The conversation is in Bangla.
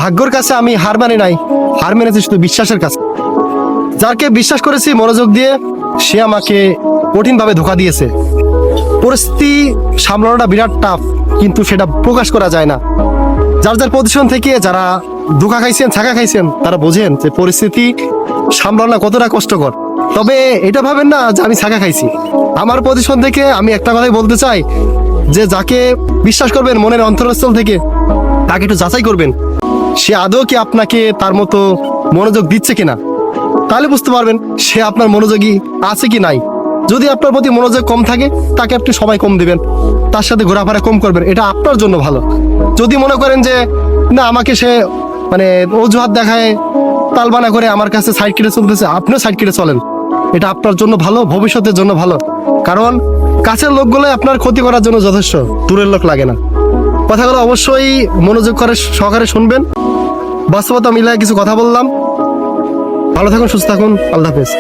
ভাগ্যর কাছে আমি হার মানি নাই, হার মেনেছি শুধু বিশ্বাসের কাছে। যাকে বিশ্বাস করেছি মনোযোগ দিয়ে, সে আমাকে কঠিনভাবে ধোঁকা দিয়েছে। পরিস্থিতি সামলানোটা বিরাট টাফ, কিন্তু সেটা প্রকাশ করা যায় না। যার যার পজিশন থেকে যারা ধোঁকা খাইছেন, ছাকা খাইছেন, তারা বোঝেন যে পরিস্থিতি সামলানো কতটা কষ্টকর। তবে এটা ভাবেন না যে আমি ছাকা খাইছি। আমার পজিশন থেকে আমি একটা কথাই বলতে চাই, যে যাকে বিশ্বাস করবেন মনের অন্তরস্থল থেকে, তাকে একটু যাচাই করবেন সে আদৌ কি আপনাকে তার মতো মনোযোগ দিচ্ছে কিনা। তাহলে বুঝতে পারবেন সে আপনার মনোযোগী আছে কি নাই। যদি আপনার প্রতি মনোযোগ কম থাকে, তাকে আপনি সময় কম দিবেন, তার সাথে ঘোরাফেরা কম করবেন, এটা আপনার জন্য ভালো। যদি মনে করেন যে না, আমাকে সে মানে অজুহাত দেখায়, তালবানা করে আমার কাছে সাইড কেটে চলতেছে, আপনিও সাইড কেটে চলেন, এটা আপনার জন্য ভালো, ভবিষ্যতের জন্য ভালো। কারণ কাছের লোকগুলো আপনার ক্ষতি করার জন্য যথেষ্ট, দূরের লোক লাগে না। কথাগুলো অবশ্যই মনোযোগ করে সহকারে শুনবেন। বাস্তবতা মিলায় কিছু কথা বললাম। ভালো থাকুন, সুস্থ থাকুন, আল্লাহ হাফেজ।